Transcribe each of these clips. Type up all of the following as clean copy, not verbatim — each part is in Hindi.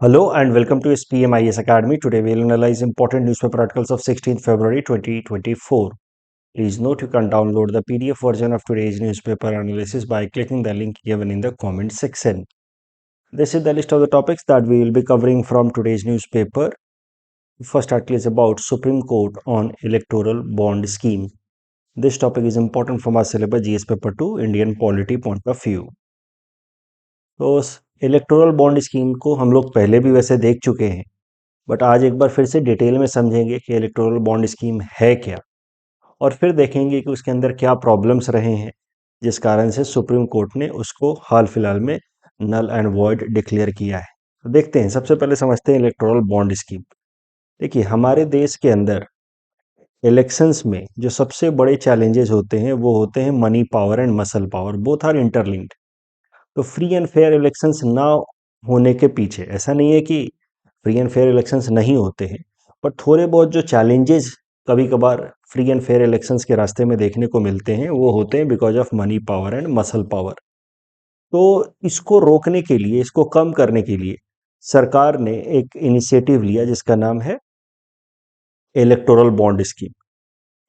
Hello and welcome to SPMIS Academy. Today we will analyze important newspaper articles of 16th February 2024. Please note you can download the PDF version of today's newspaper analysis by clicking the link given in the comment section. This is the list of the topics that we will be covering from today's newspaper. The first article is about Supreme Court on Electoral Bond Scheme. This topic is important from our syllabus GS Paper 2 Indian Polity point of view. तो इलेक्टोरल बॉन्ड स्कीम को हम लोग पहले भी वैसे देख चुके हैं, बट आज एक बार फिर से डिटेल में समझेंगे कि इलेक्टोरल बॉन्ड स्कीम है क्या, और फिर देखेंगे कि उसके अंदर क्या प्रॉब्लम्स रहे हैं जिस कारण से सुप्रीम कोर्ट ने उसको हाल फिलहाल में नल एंड वॉइड डिक्लेयर किया है। तो देखते हैं, सबसे पहले समझते हैं इलेक्टोरल बॉन्ड स्कीम। देखिए, हमारे देश के अंदर इलेक्शंस में जो सबसे बड़े चैलेंजेस होते हैं वो होते हैं money power and muscle power, both are interlinked. तो फ्री एंड फेयर इलेक्शंस ना होने के पीछे ऐसा नहीं है कि फ्री एंड फेयर इलेक्शंस नहीं होते हैं, पर थोड़े बहुत जो चैलेंजेस कभी कभार फ्री एंड फेयर इलेक्शंस के रास्ते में देखने को मिलते हैं वो होते हैं because of money power and muscle power. तो इसको रोकने के लिए, इसको कम करने के लिए सरकार ने एक इनिशिएटिव लिया जिसका नाम है electoral bond scheme.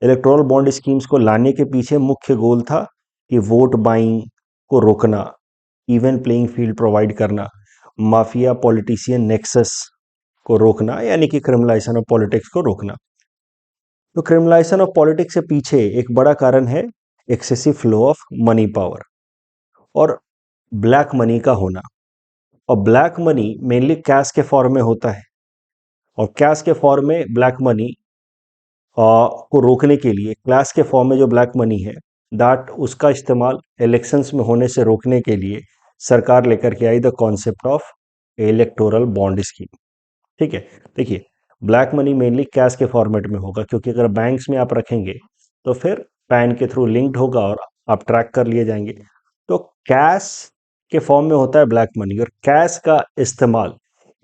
Electoral bond schemes को लाने के पीछे मुख्य गोल था कि वोट बाइंग को रोकना, इवन प्लेइंग फील्ड प्रोवाइड करना, माफिया पॉलिटिशियन नेक्सस को रोकना, यानी कि क्रिमिनलाइजेशन ऑफ पॉलिटिक्स को रोकना। तो क्रिमिनलाइजेशन ऑफ पॉलिटिक्स के पीछे एक बड़ा कारण है excessive flow of money power और ब्लैक मनी का होना। और ब्लैक मनी मेनली कैश के फॉर्म में होता है, और कैश के फॉर्म में ब्लैक मनी को रोकने के लिए, क्लास के फॉर्म में जो ब्लैक मनी है दैट, उसका इस्तेमाल इलेक्शंस में होने से रोकने के लिए सरकार लेकर के आई the concept of electoral bond scheme. ठीक है, देखिए, ब्लैक मनी मेनली कैश के फॉर्मेट में होगा, क्योंकि अगर बैंक्स में आप रखेंगे तो फिर पैन के थ्रू लिंक्ड होगा और आप ट्रैक कर लिए जाएंगे। तो कैश के फॉर्म में होता है ब्लैक मनी, और कैश का इस्तेमाल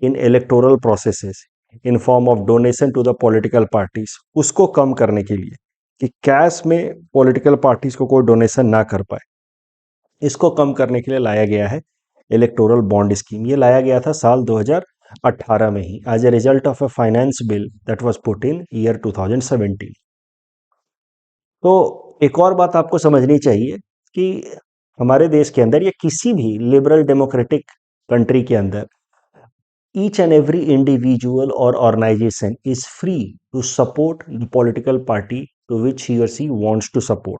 in electoral processes in form of donation to the political parties, उसको कम करने के लिए कि कैश में पॉलिटिकल पार्टीज को कोई डोनेशन ना कर पाए, इसको कम करने के लिए लाया गया है इलेक्टोरल बॉन्ड स्कीम। ये लाया गया था साल 2018 में ही as a result of a finance bill that was put in year 2017। तो एक और बात आपको समझनी चाहिए कि हमारे देश के अंदर या किसी भी लिबरल डेमोक्रेटिक कंट्री के अंदर each and every individual or organization is free to support the political party to which he or she wants to support।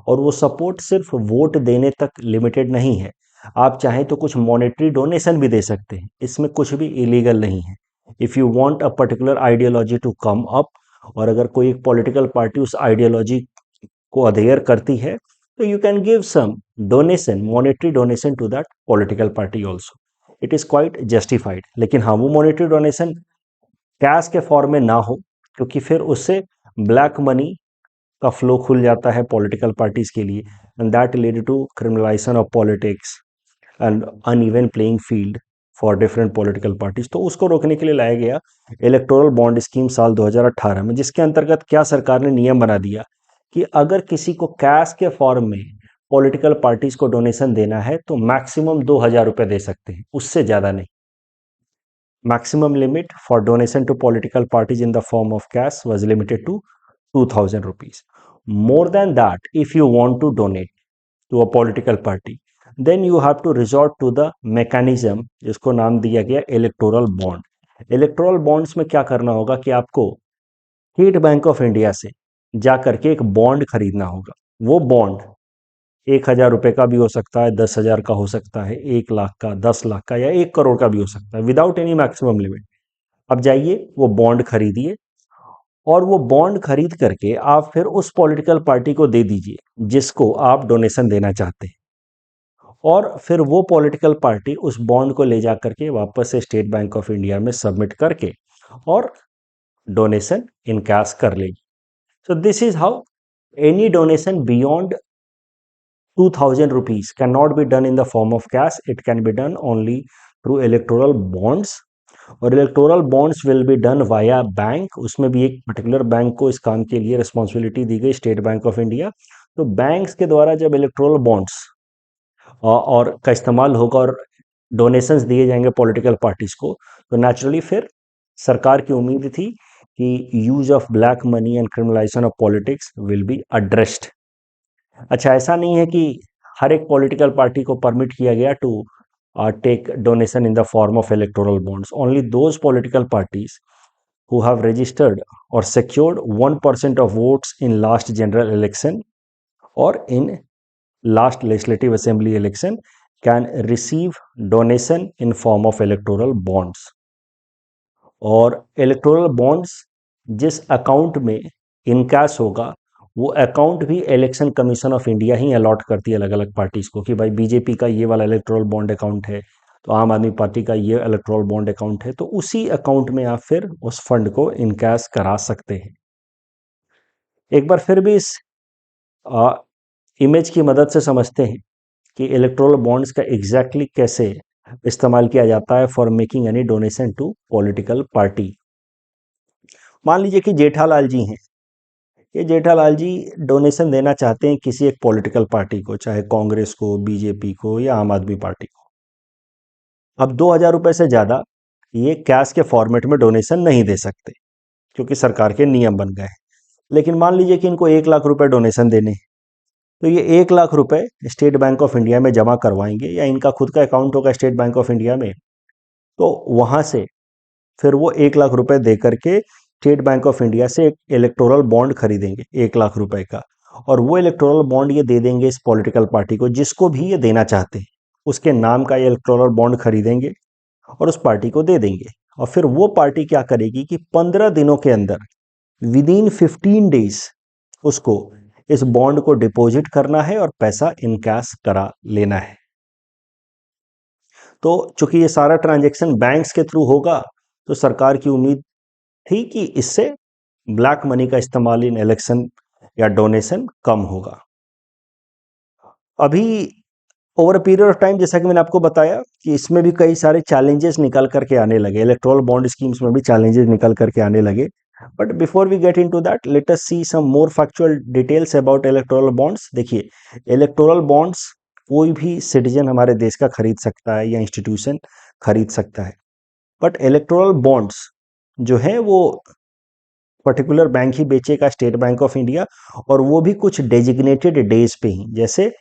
और वो सपोर्ट सिर्फ वोट देने तक लिमिटेड नहीं है, आप चाहें तो कुछ मॉनेटरी डोनेशन भी दे सकते हैं, इसमें कुछ भी इलीगल नहीं है। If you want a particular ideology to come up, और अगर कोई एक पॉलिटिकल पार्टी उस आइडियोलॉजी को अधेयर करती है तो you can give some donation, monetary donation to that political party also, it is quite justified. लेकिन हाँ, वो मॉनेटरी डोनेशन कैश के फॉर्म में ना हो, क्योंकि फिर उससे ब्लैक मनी का फ्लो खुल जाता है पॉलिटिकल पार्टीज के लिए, and that lead to criminalisation of politics and uneven playing field for different political parties. तो उसको रोकने के लिए लाया गया इलेक्टोरल बॉन्ड स्कीम साल 2018 में, जिसके अंतर्गत क्या सरकार ने नियम बना दिया कि अगर किसी को कैश के फॉर्म में पॉलिटिकल पार्टीज को डोनेशन देना है तो मैक्सिमम 2,000 रुपये दे सकते हैं, उससे ज़्यादा नहीं। Maximum limit for donation to political parties in the form of cash was limited to 2,000 rupees. More than that, if you want to donate to a political party, then you have to resort to the mechanism जिसको नाम दिया गया इलेक्टोरल बॉन्ड। इलेक्टोरल बॉन्ड्स में क्या करना होगा कि आपको स्टेट बैंक ऑफ इंडिया से जा करके एक बॉन्ड खरीदना होगा। वो बॉन्ड 1,000 रुपये का भी हो सकता है, 10,000 का हो सकता है, 1 लाख का, 10 लाख का, या 1 करोड़ का भी हो सकता है, विदाउट एनी मैक्सिमम लिमिट। अब जाइए वो बॉन्ड खरीदिए, और वो बॉन्ड खरीद करके आप फिर उस पॉलिटिकल पार्टी को दे दीजिए जिसको आप डोनेशन देना चाहते हैं, और फिर वो पॉलिटिकल पार्टी उस बॉन्ड को ले जा करके वापस से स्टेट बैंक ऑफ इंडिया में सबमिट करके और डोनेशन इन कैश कर लेगी। So this is how any donation beyond 2,000 rupees cannot be done in the form of cash, it can be done only through electoral bonds। और electoral bonds will be done via bank, उसमें भी एक पर्टिकुलर बैंक को इस काम के लिए रिस्पॉन्सिबिलिटी दी गई, स्टेट बैंक ऑफ इंडिया। तो बैंक्स के द्वारा जब इलेक्टोरल बॉन्ड्स और का इस्तेमाल होगा और डोनेशंस दिए जाएंगे पॉलिटिकल पार्टीज को, तो नेचुरली फिर सरकार की उम्मीद थी कि use of black money and criminalisation of politics will be addressed. अच्छा, ऐसा नहीं है कि हर एक पॉलिटिकल पार्टी को परमिट किया गया to take donation in the form of electoral bonds. Only those political parties who have registered or secured 1% of votes in last general election or in last legislative assembly election can receive donation in form of electoral bonds। और इलेक्टोरल बॉन्ड्स जिस अकाउंट में इनकैश होगा, वो अकाउंट भी इलेक्शन कमीशन ऑफ इंडिया ही अलॉट करती है अलग अलग पार्टीज को, कि भाई बीजेपी का ये वाला इलेक्टोरल बॉन्ड अकाउंट है, तो आम आदमी पार्टी का ये इलेक्टोरल बॉन्ड अकाउंट है, तो उसी अकाउंट में आप फिर उस फंड को इनकैश करा सकते हैं। एक बार फिर भी इस इमेज की मदद से समझते हैं कि इलेक्टोरल बॉन्ड्स का एग्जैक्टली कैसे इस्तेमाल किया जाता है for making any donation to political party. मान लीजिए कि जेठालाल जी हैं, ये जेठालाल जी डोनेशन देना चाहते हैं किसी एक पॉलिटिकल पार्टी को, चाहे कांग्रेस को, बीजेपी को या आम आदमी पार्टी को। अब 2,000 रुपए से ज़्यादा ये कैश के फॉर्मेट में डोनेशन नहीं दे सकते, क्योंकि सरकार के नियम बन गए हैं। लेकिन मान लीजिए कि इनको 1,00,000 रुपए डोनेशन देने हैं, तो ये 1,00,000 रुपए स्टेट बैंक ऑफ इंडिया में जमा करवाएंगे, या इनका खुद का अकाउंट होगा स्टेट बैंक ऑफ इंडिया में, तो वहाँ से फिर वो 1,00,000 रुपए दे करके स्टेट बैंक ऑफ इंडिया से एक इलेक्टोरल बॉन्ड खरीदेंगे 1,00,000 रुपए का, और वो इलेक्टोरल बॉन्ड ये दे देंगे इस पॉलिटिकल पार्टी को जिसको भी ये देना चाहते हैं, उसके नाम का ये इलेक्टोरल बॉन्ड खरीदेंगे और उस पार्टी को दे देंगे। और फिर वो पार्टी क्या करेगी कि 15 दिनों के अंदर, विद इन 15 डेज, उसको इस बॉन्ड को डिपॉजिट करना है और पैसा इनकैश करा लेना है। तो चूंकि ये सारा ट्रांजैक्शन बैंक्स के थ्रू होगा, तो सरकार की उम्मीद थी कि इससे ब्लैक मनी का इस्तेमाल इन इलेक्शन या डोनेशन कम होगा। अभी over a period of time, जैसा कि मैंने आपको बताया कि इसमें भी कई सारे चैलेंजेस निकल करके आने लगे, इलेक्टोरल बॉन्ड स्कीम्स में भी चैलेंजेस निकल करके आने लगे। But before we get into that, let us see some more factual details about electoral bonds. देखिए, इलेक्टोरल बॉन्ड्स कोई भी सिटीजन हमारे देश का खरीद सकता है या इंस्टीट्यूशन खरीद सकता है, बट इलेक्टोरल बॉन्ड्स जो है वो पर्टिकुलर बैंक ही बेचेगा, स्टेट बैंक ऑफ इंडिया, और वो भी कुछ डेजिग्नेटेड डेज पे ही, जैसे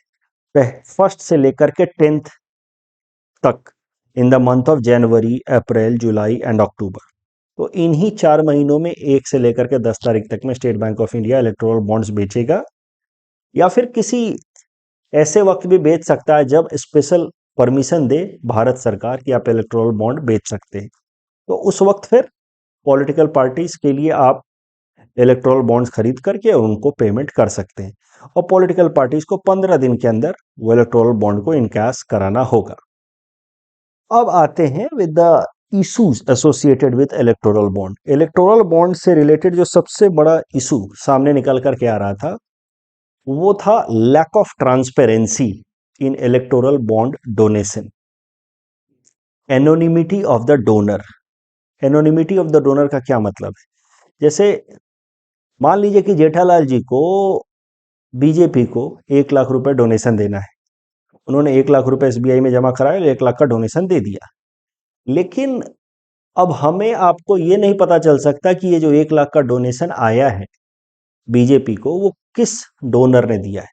1 से लेकर के 10 तक, in the month of January, April, July and October. तो इन्हीं 4 महीनों में 1 से लेकर के 10 तारीख तक में state bank of India electoral bonds बेचेगा, या फिर किसी ऐसे वक्त भी बेच सकता है जब स्पेशल परमिशन दे भारत सरकार कि आप इलेक्टोरल बॉन्ड बेच सकते हैं। तो उस वक्त फिर पॉलिटिकल पार्टीज के लिए आप इलेक्टोरल बॉन्ड्स खरीद करके उनको पेमेंट कर सकते हैं, और पॉलिटिकल पार्टीज को 15 दिन के अंदर वो इलेक्टोरल बॉन्ड को इनकैश कराना होगा। अब आते हैं with the issues associated with electoral bond. Electoral bond से रिलेटेड जो सबसे बड़ा इशू सामने निकल करके आ रहा था, वो था lack of transparency in electoral bond donation, anonymity of the donor. Anonymity of the donor का क्या मतलब है? जैसे मान लीजिए कि जेठालाल जी को बीजेपी को 1,00,000 रुपए डोनेशन देना है, उन्होंने 1,00,000 रुपए एसबीआई में जमा कराया, 1,00,000 का डोनेशन दे दिया। लेकिन अब हमें आपको ये नहीं पता चल सकता कि ये जो 1,00,000 का डोनेशन आया है बीजेपी को, वो किस डोनर ने दिया है।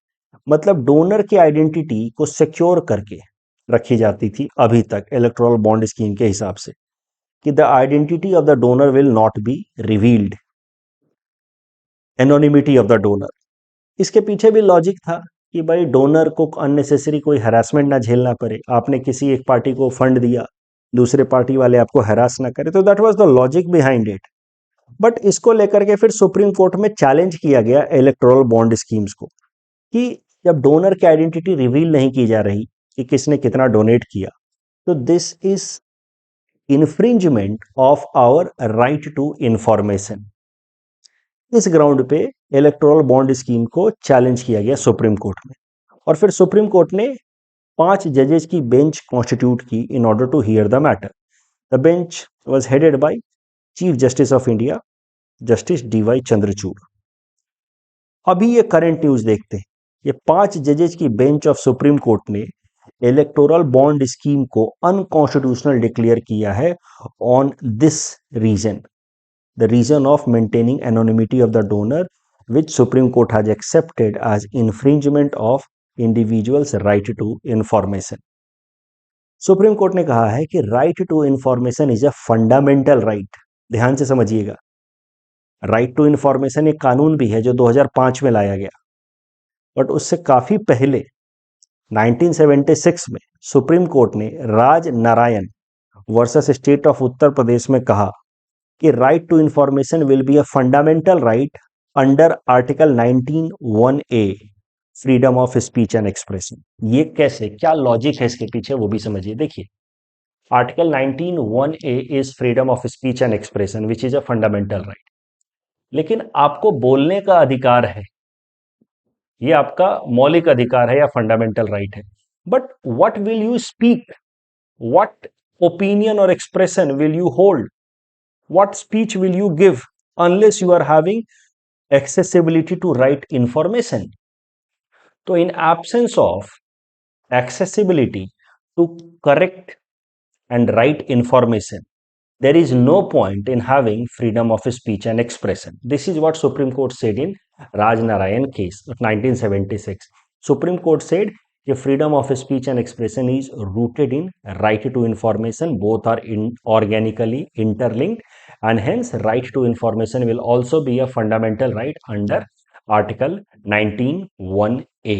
मतलब डोनर की आइडेंटिटी को सिक्योर करके रखी जाती थी अभी तक इलेक्टोरल बॉन्ड स्कीम के हिसाब से, कि the identity of the donor will not be revealed, anonymity of the donor. इसके पीछे भी लॉजिक था कि भाई डोनर को अननेसेसरी कोई हरासमेंट ना झेलना पड़े, आपने किसी एक पार्टी को फंड दिया, दूसरे पार्टी वाले आपको हरास ना करे, तो that was the logic behind it. But इसको लेकर के फिर सुप्रीम कोर्ट में चैलेंज किया गया इलेक्टोरल बॉन्ड स्कीम्स को, कि जब डोनर की आइडेंटिटी रिवील नहीं की जा रही कि किसने कितना डोनेट किया, तो this is infringement of our right to information. इस ग्राउंड पे इलेक्टोरल बॉन्ड स्कीम को चैलेंज किया गया सुप्रीम कोर्ट में, और फिर सुप्रीम कोर्ट ने 5 जजेस की बेंच कॉन्स्टिट्यूट की in order to hear the matter. The bench was headed by Chief Justice of India, Justice D Y Chandrachud. अभी ये करंट न्यूज देखते हैं। ये 5 जजेस की बेंच ऑफ सुप्रीम कोर्ट ने इलेक्टोरल बॉन्ड स्कीम को अनकॉन्स्टिट्यूशनल डिक्लेयर किया है on this reason, the reason of maintaining anonymity of the donor, which Supreme Court has accepted as infringement of individuals' right to information. Supreme court ने कहा है कि right to information is a fundamental right. ध्यान से समझिएगा, राइट टू इंफॉर्मेशन एक कानून भी है जो 2005 में लाया गया, बट उससे काफी पहले 1976 में सुप्रीम कोर्ट ने Raj Narain versus State of Uttar Pradesh में कहा कि right to information will be a fundamental right under article 19(1)(a) freedom of speech and expression. ये कैसे, क्या लॉजिक है इसके पीछे, वो भी समझिए। देखिए, article 19(1)(a) is freedom of speech and expression which is a fundamental right. लेकिन आपको बोलने का अधिकार है, ये आपका मौलिक अधिकार है या फंडामेंटल राइट है, but what will you speak, what opinion और expression will you hold, what speech will you give unless you are having accessibility to right information? So in absence of accessibility to correct and right information, there is no point in having freedom of speech and expression. This is what Supreme Court said in Raj Narayan case of 1976. Supreme Court said कि freedom of speech and expression is rooted in right to information. Both are organically interlinked, and hence right to information will also be a fundamental right under Article 19(1)(a).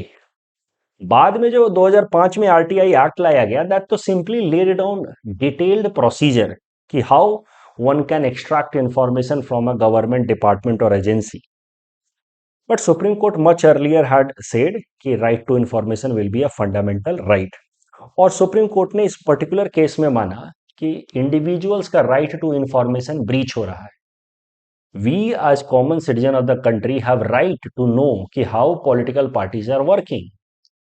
बाद में जो 2005 में आरटीआई एक्ट लाया गया, दैट तो simply laid down detailed procedure कि how one can extract information from a government department और agency. But supreme court much earlier had said कि right to information will be a fundamental right. और सुप्रीम कोर्ट ने इस पर्टिकुलर केस में माना कि इंडिविजुअल्स का राइट टू इंफॉर्मेशन ब्रीच हो रहा है। We as common citizen of the country have right to know कि how political parties are working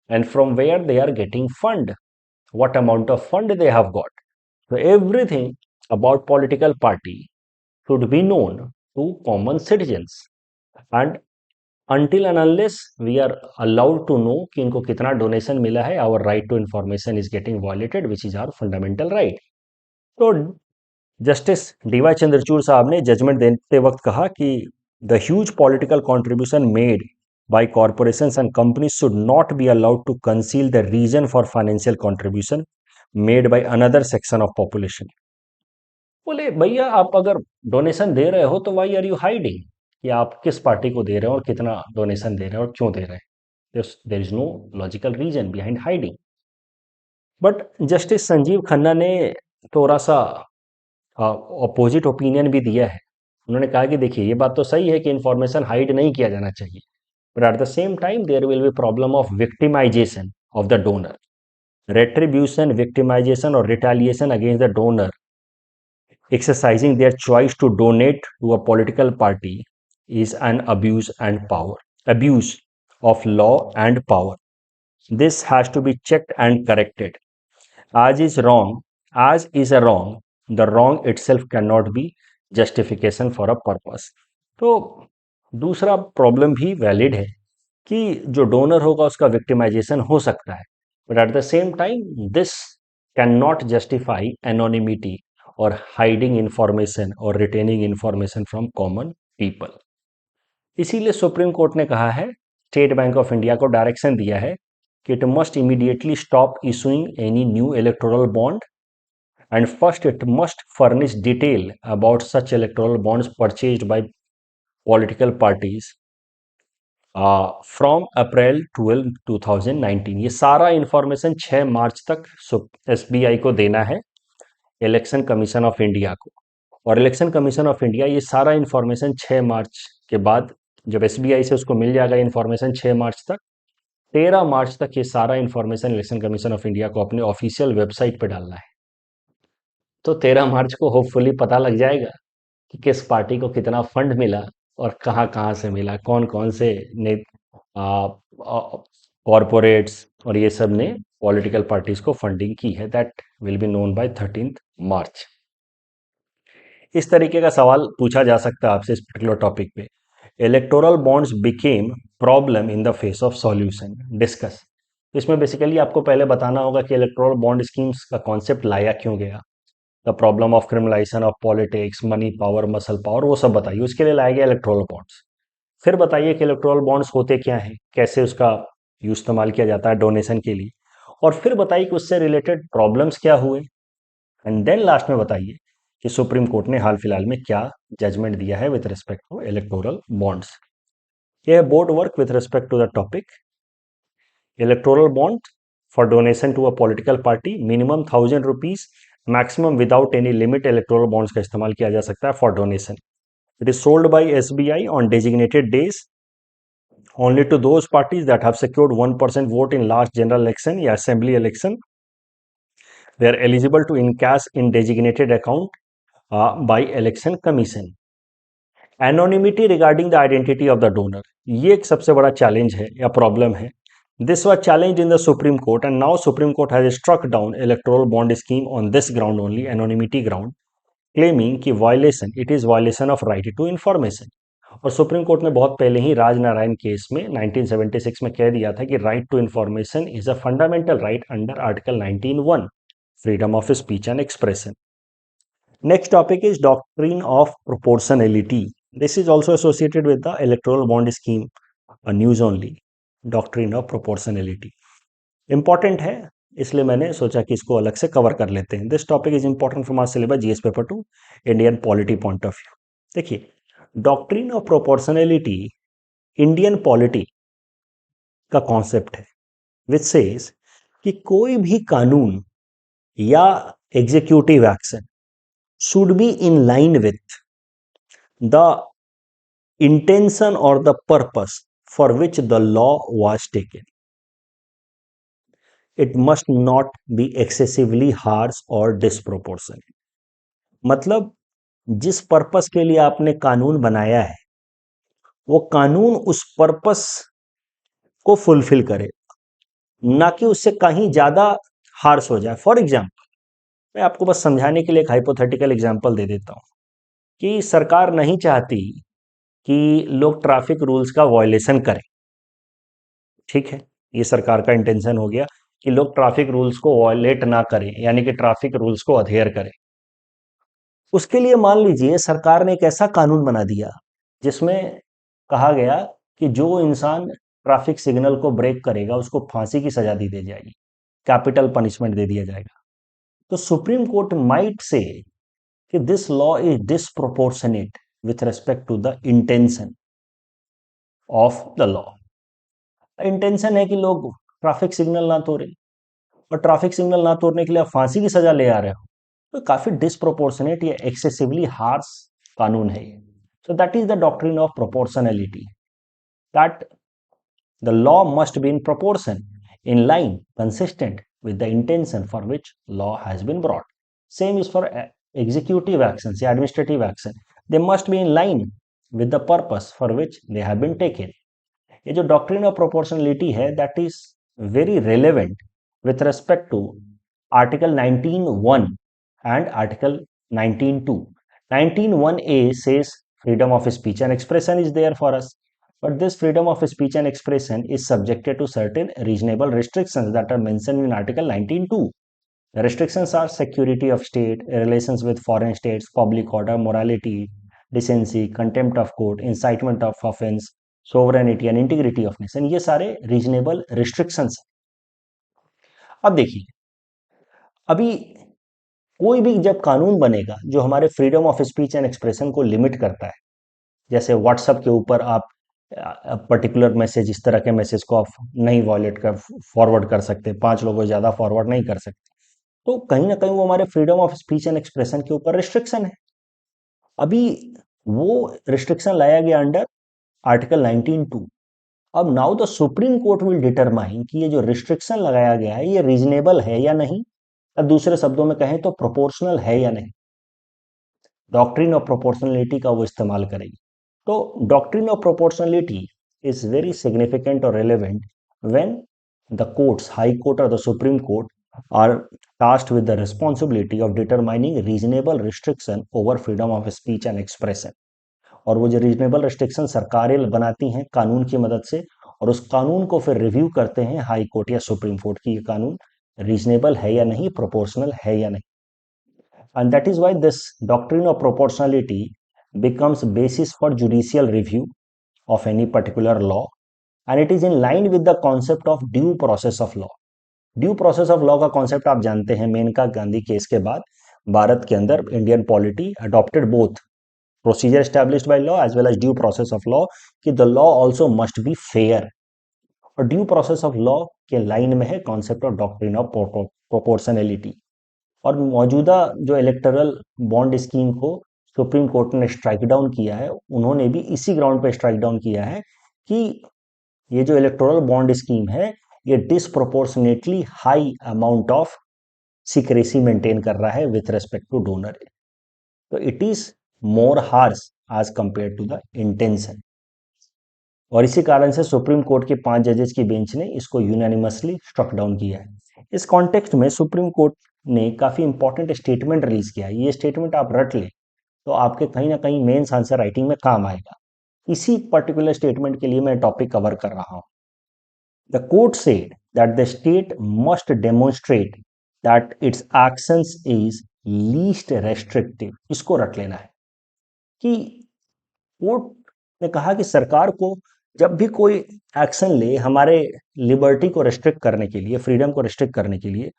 and from where they are getting fund, what amount of fund they have got. So everything about political party should be known to common citizens, and until and unless we are allowed to know कि इनको कितना डोनेशन मिला है, our right to information is getting violated, which is our fundamental right. तो जस्टिस डीवाई चंद्रचूड़ साहब ने जजमेंट देते वक्त कहा कि the huge political contribution made by corporations and companies should not be allowed to conceal the reason for financial contribution made by another section of population. बोले भैया, आप अगर डोनेशन दे रहे हो तो वाई आर यू हाइडिंग कि आप किस पार्टी को दे रहे हो और कितना डोनेशन दे रहे हो और क्यों दे रहे हैं। There is no logical reason behind hiding. But justice Sanjiv Khanna ने थोड़ा सा अपोजिट ओपिनियन भी दिया है। उन्होंने कहा कि देखिए, ये बात तो सही है कि इंफॉर्मेशन हाइड नहीं किया जाना चाहिए, but at the same time there will be problem of victimization of the donor, retribution, victimization or retaliation against the donor exercising their choice to donate to a political party is an abuse of law and power. This has to be checked and corrected. As is a wrong, the wrong itself cannot be justification for a purpose. तो दूसरा प्रॉब्लम भी वैलिड है कि जो डोनर होगा उसका विक्टिमाइजेशन हो सकता है, but at the same time this can not justify anonymity और हाइडिंग इंफॉर्मेशन और retaining information from common people. इसीलिए सुप्रीम कोर्ट ने कहा है, स्टेट बैंक ऑफ इंडिया को डायरेक्शन दिया है कि it must immediately stop issuing any new electoral bond, and first it must furnish detail about such electoral bonds purchased by political parties from April 12, 2019। ये सारा इंफॉर्मेशन 6 मार्च तक एसबीआई को देना है, इलेक्शन कमीशन ऑफ इंडिया को। और इलेक्शन कमीशन ऑफ इंडिया ये सारा इंफॉर्मेशन 6 मार्च के बाद, जब एसबीआई से उसको मिल जाएगा इंफॉर्मेशन 6 मार्च तक, 13 मार्च तक ये सारा information election Commission of India को अपने ऑफिशियल वेबसाइट पे डालना है। तो 13 मार्च को होपफुली पता लग जाएगा कि किस पार्टी को कितना फंड मिला और कहाँ कहाँ से मिला, कौन कौन से ने कॉरपोरेट्स और ये सब ने पॉलिटिकल पार्टीज को फंडिंग की है। That will be known by 13 मार्च। इस तरीके का सवाल पूछा जा सकता है आपसे इस पर्टिकुलर टॉपिक पे। Electoral bonds became problem in the face of solution, discuss. इसमें बेसिकली आपको पहले बताना होगा कि इलेक्टोरल बॉन्ड स्कीम्स का कॉन्सेप्ट लाया क्यों गया, the problem of criminalisation of politics, money power, muscle power, वो सब बताइए। उसके लिए लाया गया इलेक्टोरल बॉन्ड्स। फिर बताइए कि इलेक्टोरल बॉन्ड्स होते क्या हैं, कैसे उसका यूज इस्तेमाल किया जाता है डोनेशन के लिए, और फिर बताइए कि उससे रिलेटेड प्रॉब्लम्स क्या हुए, एंड देन लास्ट में बताइए कि सुप्रीम कोर्ट ने हाल फिलहाल में क्या जजमेंट दिया है with respect to electoral bonds. यह board work with respect to the topic electoral bond for donation to a political party, minimum 1,000 rupees, maximum without any limit electoral bonds का इस्तेमाल किया जा सकता है for donation. It is sold by SBI on designated days only to those parties that have secured 1% vote in last general election या assembly election. They are eligible to encash in designated account by election commission. Anonymity regarding the identity of the donor, ये एक सबसे बड़ा चैलेंज है या प्रॉब्लम है. This was challenged in the Supreme Court and now Supreme Court has struck down electoral bond scheme on this ground only, anonymity ground, claiming कि violation, it is violation of right to information. और सुप्रीम कोर्ट ने बहुत पहले ही राजनारायण केस में 1976 में कह दिया था कि right to information is a fundamental right under article 19(1), freedom of speech and expression. Next topic is doctrine of proportionality. This is also associated with the electoral bond scheme, news only. Doctrine of proportionality important है, इसलिए मैंने सोचा कि इसको अलग से कवर कर लेते हैं. This topic is important from our syllabus GS paper 2, Indian polity point of view. देखिए, doctrine of proportionality Indian polity का कॉन्सेप्ट है विच सेज कि कोई भी कानून या executive action should be in line with the intention और the purpose for which the law was taken. It must not be excessively harsh और डिस्प्रोपोर्शनेट. मतलब जिस पर्पस के लिए आपने कानून बनाया है वो कानून उस पर्पस को फुलफिल करे, ना कि उससे कहीं ज्यादा हार्श हो जाए. फॉर एग्जाम्पल, मैं आपको बस समझाने के लिए एक हाइपोथेटिकल एग्जाम्पल दे देता हूं कि सरकार नहीं चाहती कि लोग ट्रैफिक रूल्स का वायलेशन करें. ठीक है, ये सरकार का इंटेंशन हो गया कि लोग ट्रैफिक रूल्स को वायलेट ना करें, यानी कि ट्रैफिक रूल्स को अधेयर करें. उसके लिए मान लीजिए सरकार ने एक ऐसा कानून बना दिया जिसमें कहा गया कि जो इंसान ट्रैफिक सिग्नल को ब्रेक करेगा उसको फांसी की सजा दी दे जाएगी, कैपिटल पनिशमेंट दे दिया जाएगा. तो सुप्रीम कोर्ट माइट से कि this law is disproportionate with respect to the intention of the law. Intention है कि लोग ट्रैफिक सिग्नल ना तोड़े, और ट्रैफिक सिग्नल ना तोड़ने के लिए आप फांसी की सजा ले आ रहे हो, तो काफी डिसप्रोपोर्शनेट या एक्सेसिवली हार्श कानून है ये. So that is the doctrine of proportionality, that the law must be in proportion, in line, consistent with the intention for which law has been brought. Same is for executive actions, administrative action. They must be in line with the purpose for which they have been taken. ये जो doctrine of proportionality है, that is very relevant with respect to Article 19(1) and Article 19(2). 19(1)(a) says freedom of speech and expression is there for us. But this freedom of speech and expression is subjected to certain reasonable restrictions that are mentioned in Article 19(2). The restrictions are security of state, relations with foreign states, public order, morality, decency, contempt of court, incitement of offense, sovereignty and integrity of nation. ये सारे reasonable restrictions. अब देखिए, अभी कोई भी जब कानून बनेगा जो हमारे freedom of speech and expression को लिमिट करता है, जैसे व्हाट्सएप के ऊपर आप पर्टिकुलर मैसेज, इस तरह के मैसेज को आप नहीं वॉयलेट कर फॉरवर्ड कर सकते, 5 लोगों से ज़्यादा फॉरवर्ड नहीं कर सकते, तो कहीं ना कहीं वो हमारे freedom of speech and expression के ऊपर रिस्ट्रिक्शन है. अभी वो रिस्ट्रिक्शन लाया गया अंडर आर्टिकल 19(2). अब now the supreme court will determine कि ये जो रिस्ट्रिक्शन लगाया गया है ये रीजनेबल है या नहीं, या दूसरे शब्दों में कहें तो प्रोपोर्शनल है या नहीं. डॉक्ट्रिन ऑफ प्रोपोर्शनलिटी का वो इस्तेमाल करेगी. तो doctrine of proportionality is very significant और relevant when the courts, high court और the supreme court are tasked with the responsibility of determining reasonable restriction over freedom of speech and expression. और वो जो रीजनेबल रिस्ट्रिक्शन सरकारें बनाती हैं कानून की मदद से, और उस कानून को फिर रिव्यू करते हैं हाई कोर्ट या सुप्रीम कोर्ट की ये कानून रीजनेबल है या नहीं, प्रोपोर्शनल है या नहीं. And that is why this doctrine of proportionality becomes basis for judicial review of any particular law, and it is in line with the concept of due process of law. Due process of law का कॉन्सेप्ट आप जानते हैं, मेनका गांधी केस के बाद भारत के अंदर Indian polity adopted both procedure established by law as well as due process of law कि the law also must be fair. और ड्यू प्रोसेस ऑफ लॉ के लाइन में है concept of doctrine of proportionality. और मौजूदा जो इलेक्टरल बॉन्ड स्कीम को सुप्रीम कोर्ट ने स्ट्राइक डाउन किया है, उन्होंने भी इसी ग्राउंड पे स्ट्राइक डाउन किया है कि ये जो इलेक्टोरल बॉन्ड स्कीम है ये disproportionately high amount of secrecy maintain कर रहा है विथ रेस्पेक्ट टू डोनर. तो it is more harsh as compare to the intention. और इसी कारण से सुप्रीम कोर्ट के 5 जजेस की बेंच ने इसको यूनानिमसली स्ट्रक डाउन किया है. इस कॉन्टेक्स्ट में सुप्रीम कोर्ट ने काफी इंपॉर्टेंट स्टेटमेंट रिलीज किया है. ये स्टेटमेंट आप रट ले तो आपके कहीं ना कहीं मेंस आंसर राइटिंग में काम आएगा. इसी पर्टिकुलर स्टेटमेंट के लिए मैं टॉपिक कवर कर रहा हूं. The court said that the state must demonstrate that it's actions is least restrictive. इसको रट लेना है कि कोर्ट ने कहा कि सरकार को जब भी कोई एक्शन ले हमारे लिबर्टी को रिस्ट्रिक्ट करने के लिए, फ्रीडम को रिस्ट्रिक्ट करने के लिए,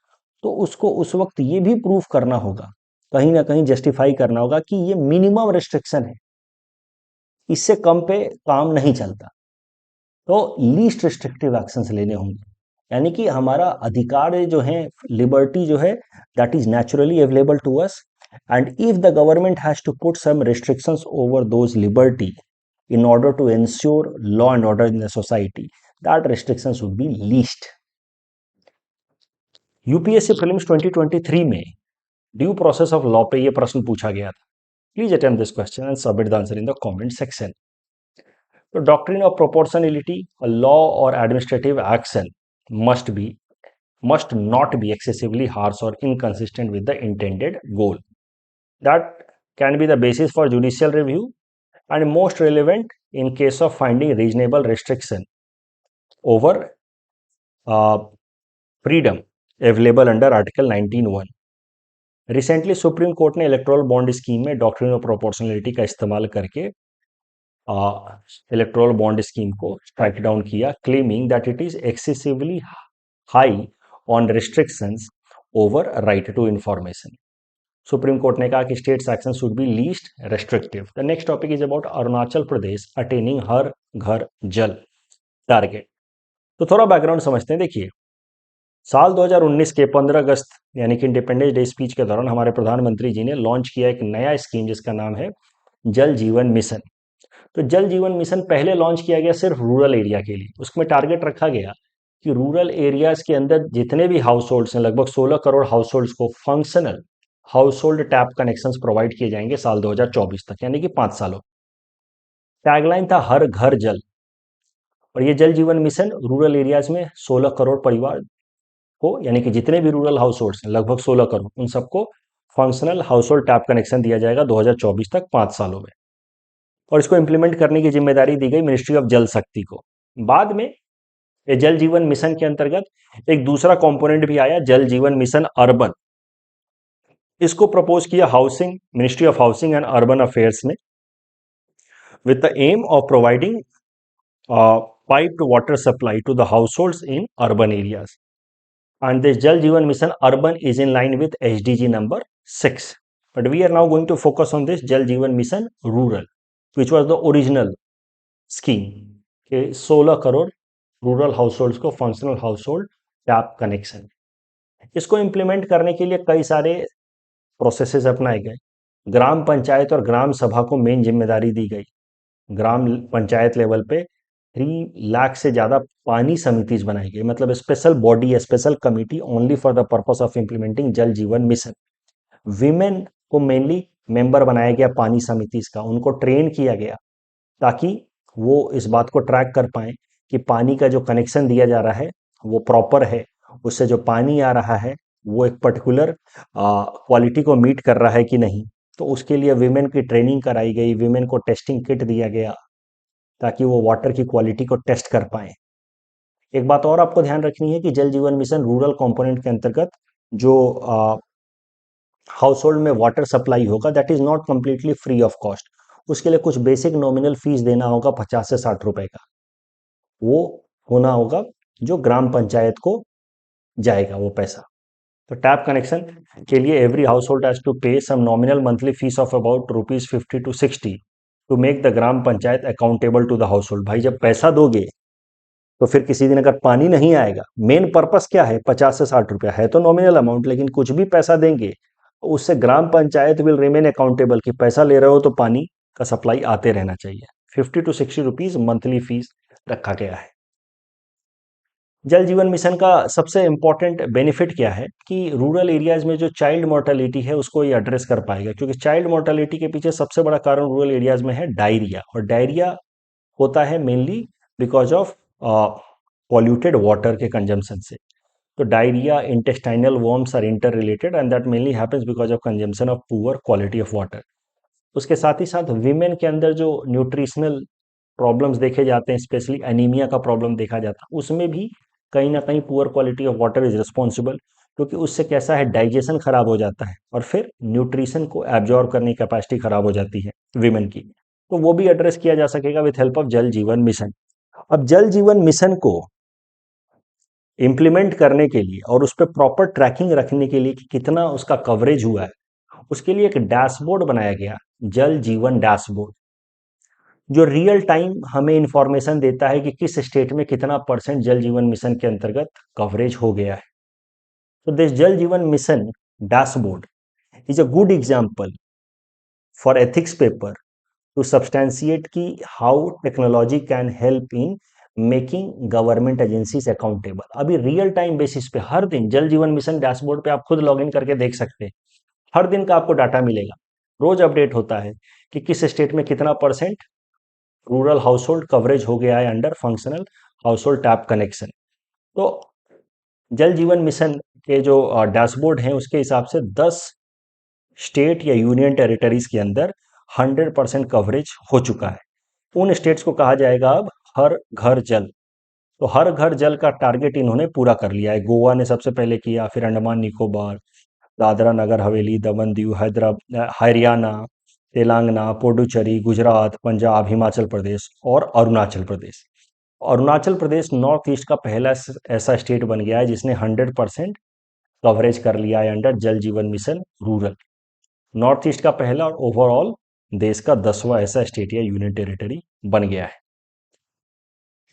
तो उसको उस वक्त ये भी प्रूफ करना होगा, कहीं ना कहीं जस्टिफाई करना होगा कि ये मिनिमम रिस्ट्रिक्शन है, इससे कम पे काम नहीं चलता. तो लीस्ट रिस्ट्रिक्टिव एक्शंस लेने होंगे. यानी कि हमारा अधिकार जो है, लिबर्टी जो है, that is naturally available to us, and if the government has to put some restrictions over those liberty in order to ensure law and order in the society, that restrictions would be least. UPSC prelims 2023 में ड्यू प्रोसेस ऑफ लॉ पे ये प्रश्न पूछा गया था. Please attempt this question and submit the answer in the comment section. तो doctrine of proportionality, a law or administrative action must not be excessively harsh or inconsistent with the intended goal. That can be the basis for judicial review and most relevant in case of finding reasonable restriction over freedom available under Article 19(1). Recently supreme court ने इलेक्टोरल बॉन्ड स्कीम में डॉक्ट्रिन ऑफ प्रोपोर्शनैलिटी का इस्तेमाल करके इलेक्टोरल बॉन्ड स्कीम को स्ट्राइक डाउन किया, claiming that it is excessively high on restrictions over right to information. Supreme court ने कहा कि state's action should be least restrictive. The next topic is about Arunachal Pradesh attaining Har Ghar Jal target. तो थोड़ा बैकग्राउंड समझते हैं. देखिए, साल 2019 के 15 अगस्त यानी कि इंडिपेंडेंस डे स्पीच के दौरान हमारे प्रधानमंत्री जी ने लॉन्च किया एक नया स्कीम जिसका नाम है जल जीवन मिशन. तो जल जीवन मिशन पहले लॉन्च किया गया सिर्फ रूरल एरिया के लिए. उसमें टारगेट रखा गया कि रूरल एरियाज के अंदर जितने भी हाउस होल्ड्स हैं, लगभग 16 करोड़ हाउस होल्ड्स को functional house hold tap connections provide किए जाएंगे साल 2024 तक, यानी कि 5 सालों. टैगलाइन था हर घर जल. और ये जल जीवन मिशन रूरल एरियाज में 16 करोड़ परिवार को, यानी कि जितने भी रूरल हाउस होल्ड्स हैं लगभग 16 करोड़, उन सबको functional house hold tap connection दिया जाएगा 2024 तक, 5 सालों में. और इसको इंप्लीमेंट करने की जिम्मेदारी दी गई मिनिस्ट्री ऑफ जल शक्ति को. बाद में ये जल जीवन मिशन के अंतर्गत एक दूसरा कंपोनेंट भी आया, जल जीवन मिशन अर्बन. इसको प्रपोज किया housing, ministry of housing and urban affairs ने, with the aim of providing piped water supply to the households in urban areas. And this Jal Jeevan Mission Urban is in line with SDG number 6. But we are now going to focus on this Jal Jeevan Mission Rural, which was the original scheme. कि 16 करोड़ रूरल हाउसहोल्ड्स को फंक्शनल हाउसहोल्ड टैप कनेक्शन. इसको इम्प्लीमेंट करने के लिए कई सारे प्रोसेसेस अपनाए गए. ग्राम पंचायत और ग्राम सभा को मेन जिम्मेदारी दी गई. ग्राम पंचायत लेवल पे 3 लाख से ज़्यादा पानी समितिज बनाई गई, मतलब special body, special committee only for the purpose of implementing जल जीवन मिशन. विमेन को मेनली मेंबर बनाया गया पानी समितिज का. उनको ट्रेन किया गया ताकि वो इस बात को ट्रैक कर पाए कि पानी का जो कनेक्शन दिया जा रहा है वो प्रॉपर है, उससे जो पानी आ रहा है वो एक पर्टिकुलर क्वालिटी को मीट कर रहा है कि नहीं. तो उसके लिए विमेन की ट्रेनिंग कराई गई, विमेन को टेस्टिंग किट दिया गया ताकि वो वाटर की क्वालिटी को टेस्ट कर पाए. एक बात और आपको ध्यान रखनी है कि जल जीवन मिशन रूरल कंपोनेंट के अंतर्गत जो हाउस होल्ड में वाटर सप्लाई होगा that is not completely free of cost. उसके लिए कुछ बेसिक नॉमिनल फीस देना होगा 50 से 60 रुपए का, वो होना होगा जो ग्राम पंचायत को जाएगा वो पैसा। तो टैप कनेक्शन के लिए every household has to pay some nominal monthly fee of about ₹50 to ₹60 to make the gram panchayat accountable to the household. भाई जब पैसा दोगे तो फिर किसी दिन अगर पानी नहीं आएगा, मेन पर्पस क्या है, 50 से 60 रुपया है तो नॉमिनल अमाउंट, लेकिन कुछ भी पैसा देंगे उससे ग्राम पंचायत विल रिमेन अकाउंटेबल कि पैसा ले रहे हो तो पानी का सप्लाई आते रहना चाहिए। 50 to 60 रुपीज मंथली फीस रखा गया है। जल जीवन मिशन का सबसे इंपॉर्टेंट बेनिफिट क्या है कि रूरल एरियाज में जो चाइल्ड मोर्टेलिटी है उसको ये एड्रेस कर पाएगा, क्योंकि चाइल्ड मोर्टेलिटी के पीछे सबसे बड़ा कारण रूरल एरियाज में है डायरिया, और डायरिया होता है mainly because of polluted water के कंजम्पशन से। तो diarrhoea, intestinal worms are inter related and that mainly happens because of consumption of poor quality of water. उसके साथ ही साथ वीमेन के अंदर जो न्यूट्रिशनल प्रॉब्लम्स देखे जाते हैं, स्पेशली एनीमिया का प्रॉब्लम देखा जाता है, उसमें भी कहीं ना कहीं poor quality of water is responsible, क्योंकि उससे कैसा है डाइजेशन खराब हो जाता है और फिर न्यूट्रिशन को एब्जॉर्ब करने की कैपेसिटी खराब हो जाती है वीमेन की। तो वो भी एड्रेस किया जा सकेगा विथ हेल्प ऑफ जल जीवन मिशन। अब जल जीवन मिशन को इम्प्लीमेंट करने के लिए और उस पर प्रॉपर ट्रैकिंग रखने के लिए कि कितना उसका कवरेज हुआ है, उसके लिए एक डैशबोर्ड बनाया गया, जल जीवन डैशबोर्ड, जो रियल टाइम हमें इंफॉर्मेशन देता है कि किस स्टेट में कितना परसेंट जल जीवन मिशन के अंतर्गत कवरेज हो गया है। तो this Jal Jeevan mission dashboard is a good example for ethics paper to substantiate की how technology can help in making government agencies accountable. अभी रियल टाइम बेसिस पे हर दिन जल जीवन मिशन डैशबोर्ड पे आप खुद लॉग इन करके देख सकते हैं, हर दिन का आपको डाटा मिलेगा, रोज अपडेट होता है कि किस स्टेट में कितना percent rural house hold coverage हो गया है under functional house hold tap connection. तो जल जीवन मिशन के जो डैशबोर्ड हैं उसके हिसाब से 10 स्टेट या यूनियन टेरिटरीज के अंदर 100% कवरेज हो चुका है। उन स्टेट्स को कहा जाएगा अब हर घर जल। तो हर घर जल का टारगेट इन्होंने पूरा कर लिया है। गोवा ने सबसे पहले किया, फिर अंडमान निकोबार, दादरा नगर हवेली, दमन दीव, हैदराबाद, हरियाणा, तेलंगाना, पुडुचेरी, गुजरात, पंजाब, हिमाचल प्रदेश और अरुणाचल प्रदेश। अरुणाचल प्रदेश नॉर्थ ईस्ट का पहला ऐसा स्टेट बन गया है जिसने 100% कवरेज कर लिया है अंडर जल Jeevan mission rural. North east का पहला और ओवरऑल देश का 10वां ऐसा स्टेट या यूनियन टेरिटरी बन गया है।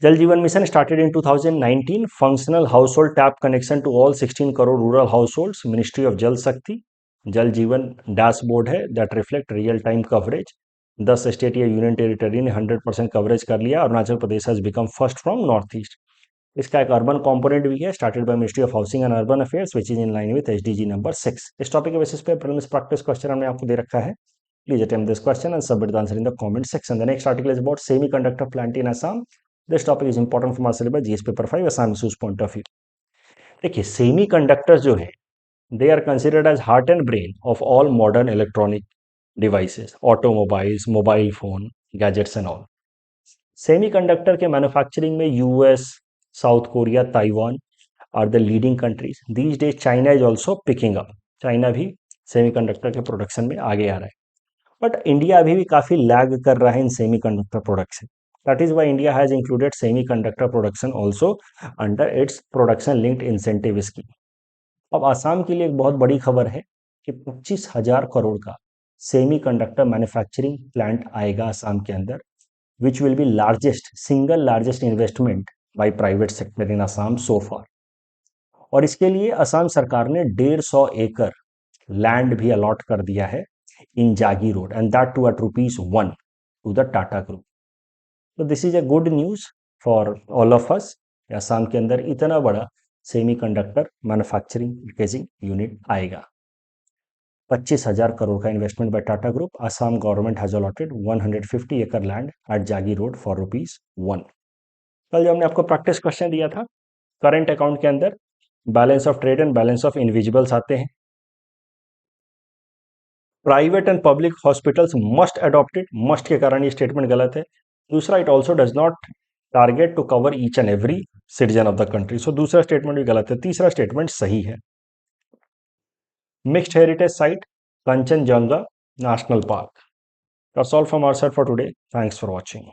जल Jeevan mission started in 2019, functional household tap connection to all 16 crore rural households, Ministry of Jal Shakti। जल जीवन डैशबोर्ड है that reflect real time coverage. 10 state या यूनियन टेरिटरी ने 100% कवरेज कर लिया। Arunachal Pradesh has become first from north east. इसका एक अर्बन कंपोनेंट भी है, started by ministry of housing and urban affairs which is in line with SDG number 6। इस टॉपिक के बेसिस पे प्रीलिम्स प्रैक्टिस क्वेश्चन हमने आपको दे रखा है। Please attempt this question and submit the answer in the comment section. The next article is about semiconductor plant in Assam. This topic is important from our syllabus GS paper 5 Assam issues point of view. देखिए सेमीकंडक्टर जो है they are considered as heart and brain of all modern electronic devices, automobiles, mobile phone, gadgets and all. Semiconductor के मैन्युफैक्चरिंग में US, South Korea, Taiwan are the leading countries. These days China is also picking up. China भी सेमीकंडक्टर के प्रोडक्शन में आगे आ रहा है, बट इंडिया अभी भी काफी लैग कर रहा है in semiconductor production. That is why India has included semiconductor production also under its production linked incentive scheme. अब आसाम के लिए एक बहुत बड़ी खबर है कि 25,000 करोड़ का सेमीकंडक्टर मैन्युफैक्चरिंग प्लांट आएगा आसाम के अंदर, which will be single largest investment by private sector in Assam so far। और इसके लिए असम सरकार ने 150 एकड़ लैंड भी अलॉट कर दिया है in Jagiroad and that too at ₹1 to the Tata group. तो this is a good news for all of us. Assam के अंदर इतना बड़ा सेमीकंडक्टर मैन्युफैक्चरिंग पैकेजिंग यूनिट आएगा। 25,000 करोड़ का investment by Tata group. Assam government has allotted 150 एकड़ लैंड एट जागी रोड फॉर ₹1। कल जो हमने आपको प्रैक्टिस क्वेश्चन दिया था, करंट अकाउंट के अंदर balance of trade and balance of invisibles आते हैं। Private and public hospitals must adopted, must के कारण ये स्टेटमेंट गलत है। दूसरा, it also does not target to cover each and every citizen of the country. So दूसरा स्टेटमेंट भी गलत है, तीसरा स्टेटमेंट सही है। Mixed heritage site Kanchenjunga national park. That's all from our side for today. Thanks for watching.